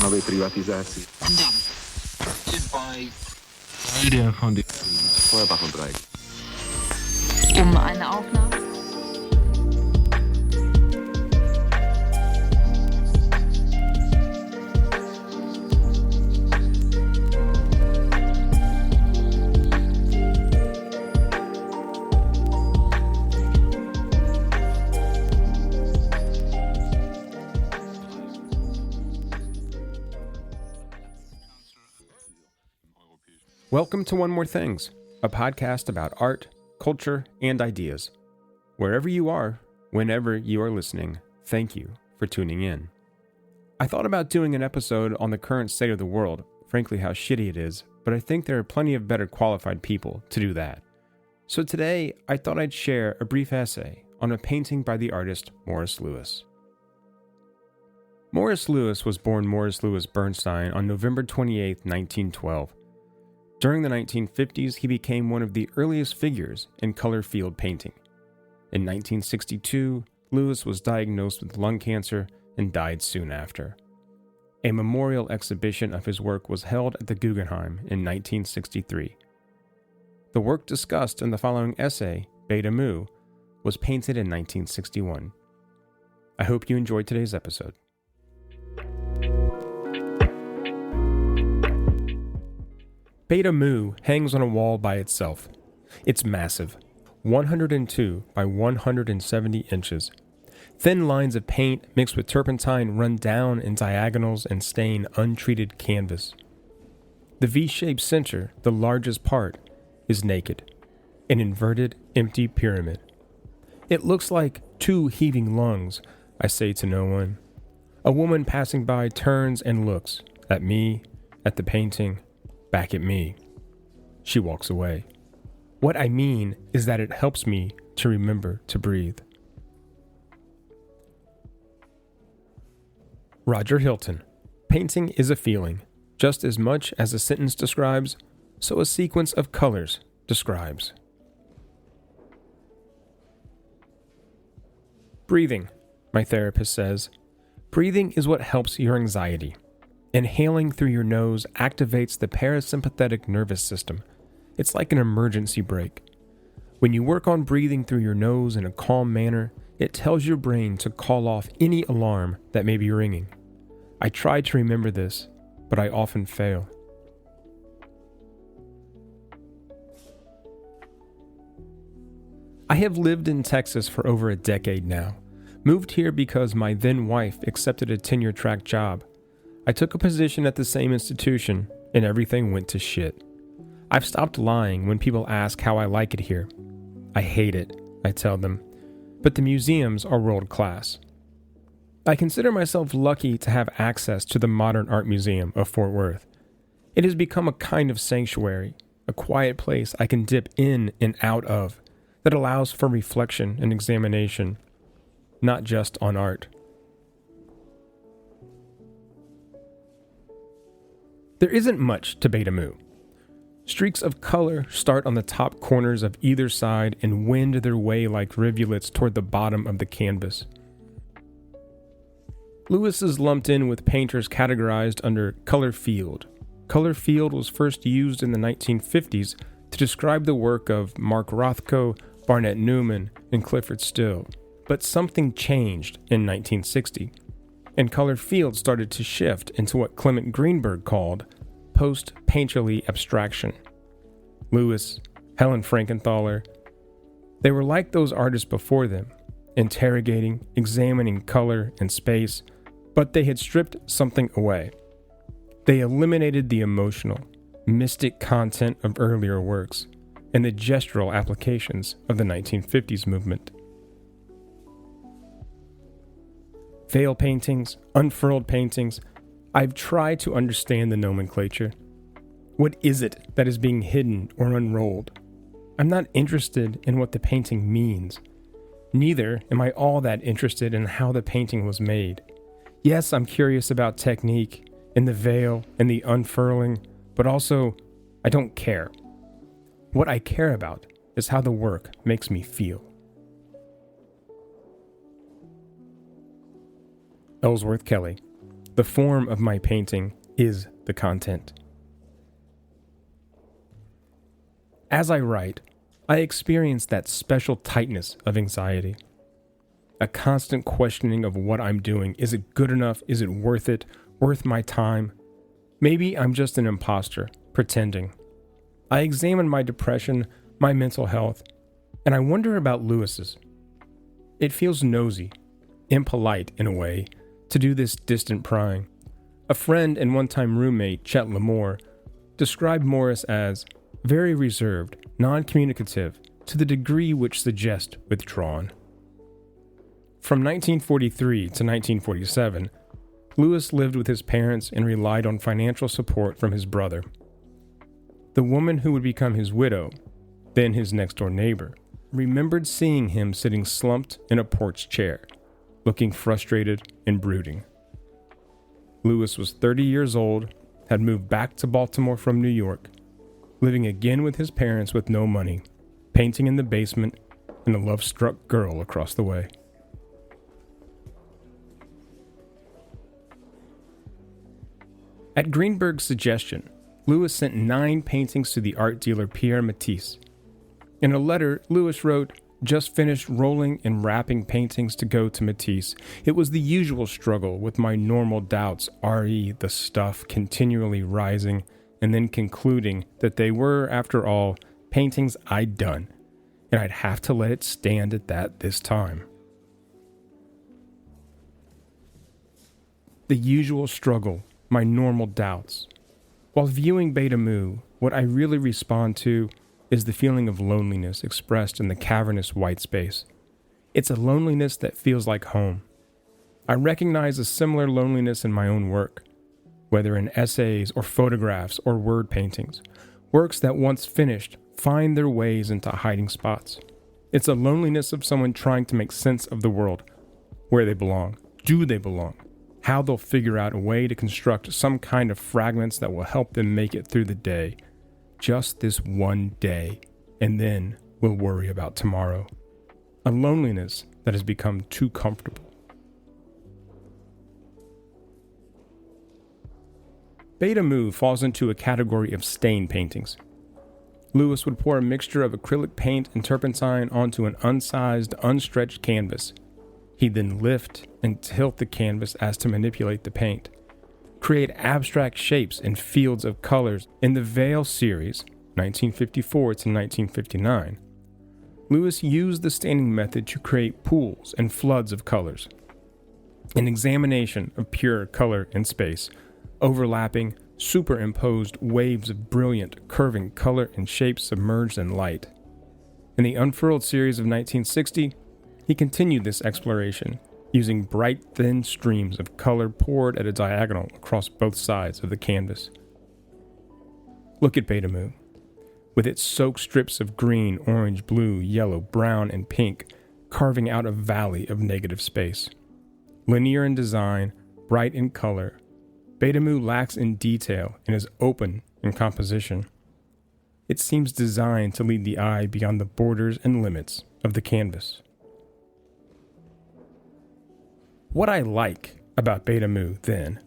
novej privatizácii. Feuerbach-Dreieck. Eine Aufnahme. Welcome to One More Things, a podcast about art, culture, and ideas. Wherever you are, whenever you are listening, thank you for tuning in. I thought about doing an episode on the current state of the world, frankly how shitty it is, but I think there are plenty of better qualified people to do that. So today, I thought I'd share a brief essay on a painting by the artist Morris Louis. Morris Louis was born Morris Louis Bernstein on November 28, 1912. During the 1950s, he became one of the earliest figures in color field painting. In 1962, Louis was diagnosed with lung cancer and died soon after. A memorial exhibition of his work was held at the Guggenheim in 1963. The work discussed in the following essay, Beta Mu, was painted in 1961. I hope you enjoyed today's episode. Beta Mu hangs on a wall by itself. It's massive, 102 by 170 inches. Thin lines of paint mixed with turpentine run down in diagonals and stain untreated canvas. The V-shaped center, the largest part, is naked, an inverted, empty pyramid. It looks like two heaving lungs, I say to no one. A woman passing by turns and looks at me, at the painting, back at me. She walks away. What I mean is that it helps me to remember to breathe. Roger Hilton. Painting is a feeling. Just as much as a sentence describes, so a sequence of colors describes. Breathing, my therapist says. Breathing is what helps your anxiety. Inhaling through your nose activates the parasympathetic nervous system. It's like an emergency brake. When you work on breathing through your nose in a calm manner, it tells your brain to call off any alarm that may be ringing. I try to remember this, but I often fail. I have lived in Texas for over a decade now. Moved here because my then wife accepted a tenure-track job. I took a position at the same institution, and everything went to shit. I've stopped lying when people ask how I like it here. I hate it, I tell them, but the museums are world class. I consider myself lucky to have access to the Modern Art Museum of Fort Worth. It has become a kind of sanctuary, a quiet place I can dip in and out of that allows for reflection and examination, not just on art. There isn't much to Beta Mu. Streaks of color start on the top corners of either side and wend their way like rivulets toward the bottom of the canvas. Louis is lumped in with painters categorized under color field. Color field was first used in the 1950s to describe the work of Mark Rothko, Barnett Newman, and Clyfford Still. But something changed in 1960. And color field started to shift into what Clement Greenberg called post-painterly abstraction. Louis, Helen Frankenthaler, they were like those artists before them, interrogating, examining color and space, but they had stripped something away. They eliminated the emotional, mystic content of earlier works and the gestural applications of the 1950s movement. Veil paintings, unfurled paintings, I've tried to understand the nomenclature. What is it that is being hidden or unrolled? I'm not interested in what the painting means. Neither am I all that interested in how the painting was made. Yes, I'm curious about technique and the veil and the unfurling, but also, I don't care. What I care about is how the work makes me feel. Ellsworth Kelly. The form of my painting is the content. As I write, I experience that special tightness of anxiety. A constant questioning of what I'm doing. Is it good enough? Is it worth it? Worth my time? Maybe I'm just an imposter, pretending. I examine my depression, my mental health, and I wonder about Lewis's. It feels nosy, impolite in a way, to do this distant prying. A friend and one-time roommate, Chet Lamore, described Morris as very reserved, non-communicative, to the degree which suggests withdrawn. From 1943 to 1947, Lewis lived with his parents and relied on financial support from his brother. The woman who would become his widow, then his next-door neighbor, remembered seeing him sitting slumped in a porch chair, looking frustrated and brooding. Lewis was 30 years old, had moved back to Baltimore from New York, living again with his parents with no money, painting in the basement, and a love-struck girl across the way. At Greenberg's suggestion, Lewis sent 9 paintings to the art dealer Pierre Matisse. In a letter, Lewis wrote, "Just finished rolling and wrapping paintings to go to Matisse. It was the usual struggle with my normal doubts, re the stuff continually rising, and then concluding that they were, after all, paintings I'd done, and I'd have to let it stand at that this time." The usual struggle, my normal doubts. While viewing Beta Mu, what I really respond to is the feeling of loneliness expressed in the cavernous white space. It's a loneliness that feels like home. I recognize a similar loneliness in my own work, whether in essays or photographs or word paintings. Works that once finished find their ways into hiding spots. It's a loneliness of someone trying to make sense of the world, where they belong, do they belong, how they'll figure out a way to construct some kind of fragments that will help them make it through the day. Just this one day, and then we'll worry about tomorrow. A loneliness that has become too comfortable. Beta Mu falls into a category of stain paintings. Lewis would pour a mixture of acrylic paint and turpentine onto an unsized, unstretched canvas. He'd then lift and tilt the canvas as to manipulate the paint, create abstract shapes and fields of colors. In the Veil series, 1954 to 1959, Lewis used the staining method to create pools and floods of colors. An examination of pure color and space, overlapping, superimposed waves of brilliant, curving color and shapes submerged in light. In the Unfurled series of 1960, he continued this exploration, using bright, thin streams of color poured at a diagonal across both sides of the canvas. Look at Beta Mu, with its soaked strips of green, orange, blue, yellow, brown, and pink, carving out a valley of negative space. Linear in design, bright in color, Beta Mu lacks in detail and is open in composition. It seems designed to lead the eye beyond the borders and limits of the canvas. What I like about Beta Mu, then,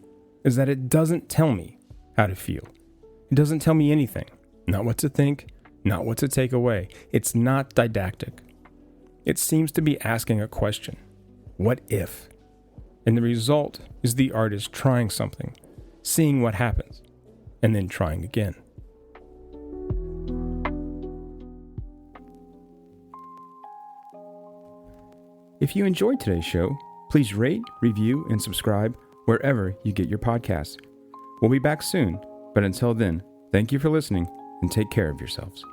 is that it doesn't tell me how to feel. It doesn't tell me anything. Not what to think, not what to take away. It's not didactic. It seems to be asking a question. What if? And the result is the artist trying something, seeing what happens, and then trying again. If you enjoyed today's show, please rate, review, and subscribe wherever you get your podcasts. We'll be back soon, but until then, thank you for listening and take care of yourselves.